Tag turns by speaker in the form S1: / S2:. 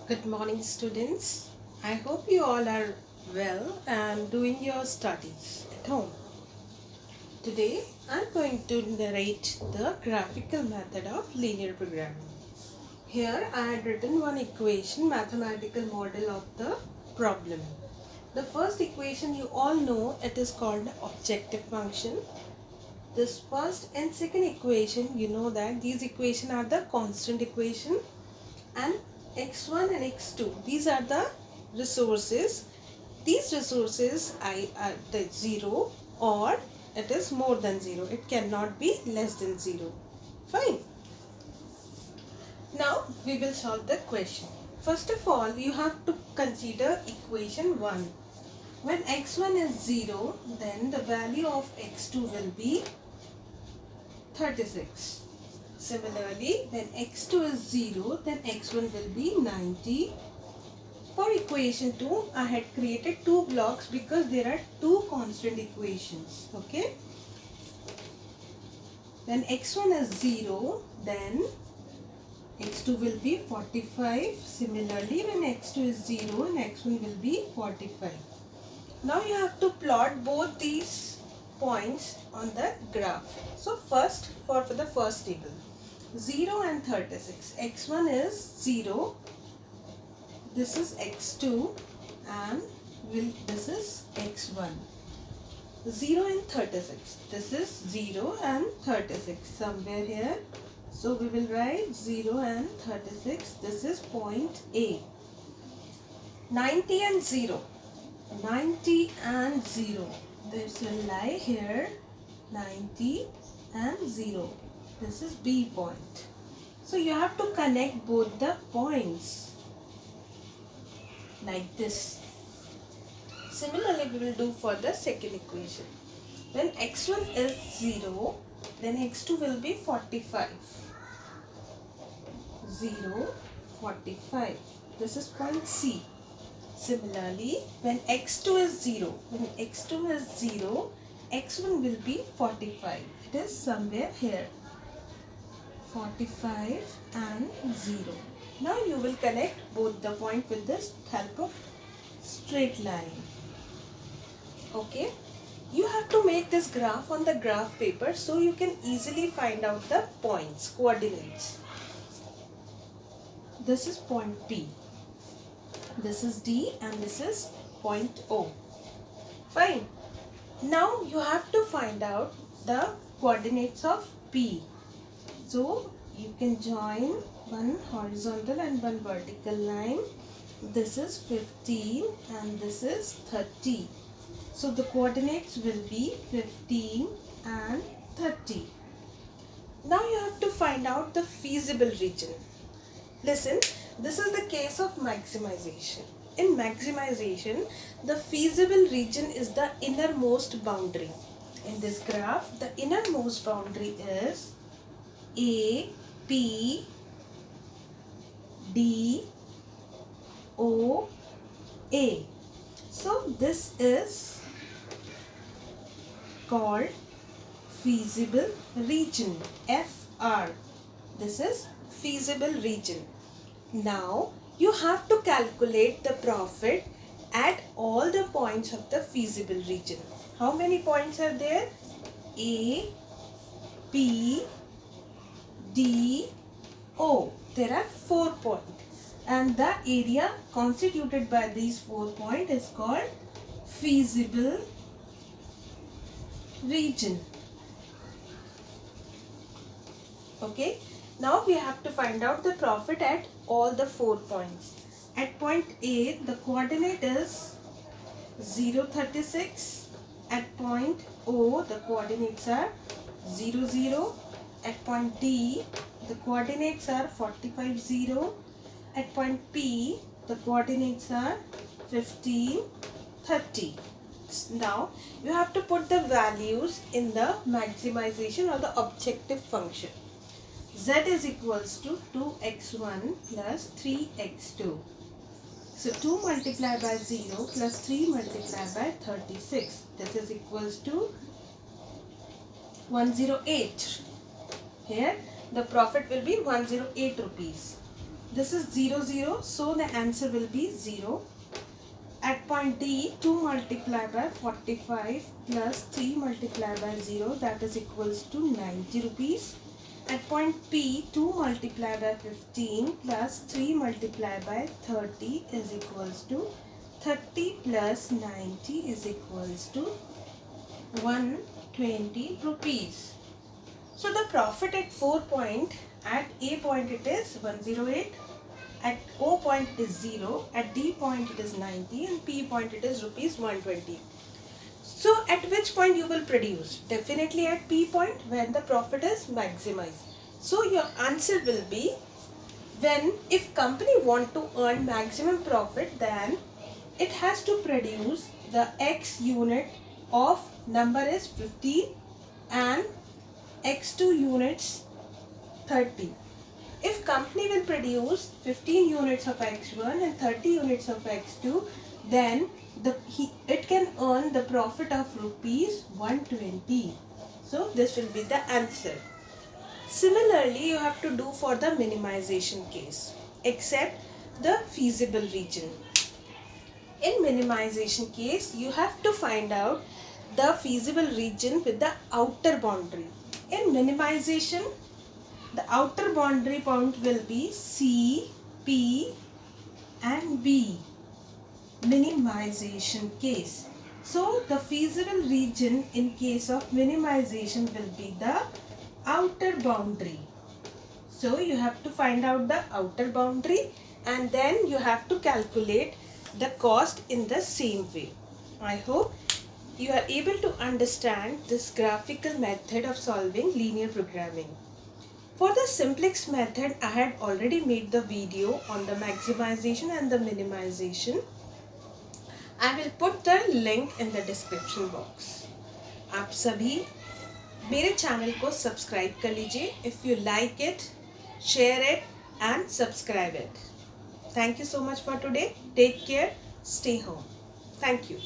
S1: Good morning, students. I hope you all are well and doing your studies at home. Today I'm going to narrate the graphical method of linear programming. Here I had written one equation, mathematical model of the problem. The first equation you all know, it is called the objective function. This first and second equation, you know that these equations are the constant equation, and x1 and x2, these are the resources. These resources are the 0 or it is more than 0. It cannot be less than 0. Fine. Now we will solve the question. First of all, you have to consider equation 1. When x1 is 0, then the value of x2 will be 36. Similarly, when x2 is 0, then x1 will be 90. For equation 2, I had created two blocks because there are two constant equations. Okay. When x1 is 0, then x2 will be 45. Similarly, when x2 is 0, and x1 will be 45. Now you have to plot both these points on the graph. So first, for the first table, 0 and 36. x1 is 0, this is x2, and this is x1. 0 and 36. This is 0 and 36 somewhere here. So we will write 0 and 36. This is point A. 90 and 0. 90 and 0. This will lie here. 90 and 0. This is B point. So you have to connect both the points like this. Similarly, we will do for the second equation. When x1 is 0, then x2 will be 45. 0, 45. This is point C. Similarly, when x2 is 0, x1 will be 45. It is somewhere here. 45 and 0. Now you will connect both the point with this help of straight line. Okay. You have to make this graph on the graph paper so you can easily find out the points, coordinates. This is point P. This is D and this is point O. Fine. Now you have to find out the coordinates of P. So you can join one horizontal and one vertical line. This is 15 and this is 30. So the coordinates will be 15 and 30. Now you have to find out the feasible region. Listen, this is the case of maximization. In maximization, the feasible region is the innermost boundary. In this graph, the innermost boundary is A, P, D, O, A. So this is called feasible region, FR. This is feasible region. Now you have to calculate the profit at all the points of the feasible region. How many points are there? A, P, D, O. There are 4 points, and the area constituted by these 4 points is called feasible region. Okay. Now we have to find out the profit at all the 4 points. At point A, the coordinate is 0, 36. At point O, the coordinates are 0, 0. At point D, the coordinates are 45, 0. At point P, the coordinates are 15, 30. Now you have to put the values in the maximization or the objective function. Z is equals to 2x1 plus 3x2. So 2 multiplied by 0 plus 3 multiplied by 36. This is equals to 108. Here the profit will be 108 rupees. this is 0, 0, so the answer will be 0. At point D, 2 multiplied by 45 plus 3 multiplied by 0, that is equals to 90 rupees. At point P, 2 multiplied by 15 plus 3 multiplied by 30 is equals to 30 plus 90 is equals to 120 rupees. So the profit at 4 point, at A point it is 108, at O point it is 0, at D point it is 90, and P point it is rupees 120. So at which point you will produce? Definitely at P point, when the profit is maximized. So your answer will be, if company want to earn maximum profit, then it has to produce the X unit of number is 15 and X2 units 30. If company will produce 15 units of X1 and 30 units of X2, then it can earn the profit of rupees 120. So this will be the answer. Similarly, you have to do for the minimization case, except the feasible region. In minimization case, you have to find out the feasible region with the outer boundary. In minimization, the outer boundary point will be C, P and B. Minimization case. So the feasible region in case of minimization will be the outer boundary. So you have to find out the outer boundary and then you have to calculate the cost in the same way. I hope you are able to understand this graphical method of solving linear programming. For the simplex method, I had already made the video on the maximization and the minimization. I will put the link in the description box. आप सभी मेरे channel को subscribe कर लीजिए. If you like it, share it and subscribe it. Thank you so much for today. Take care. Stay home. Thank you.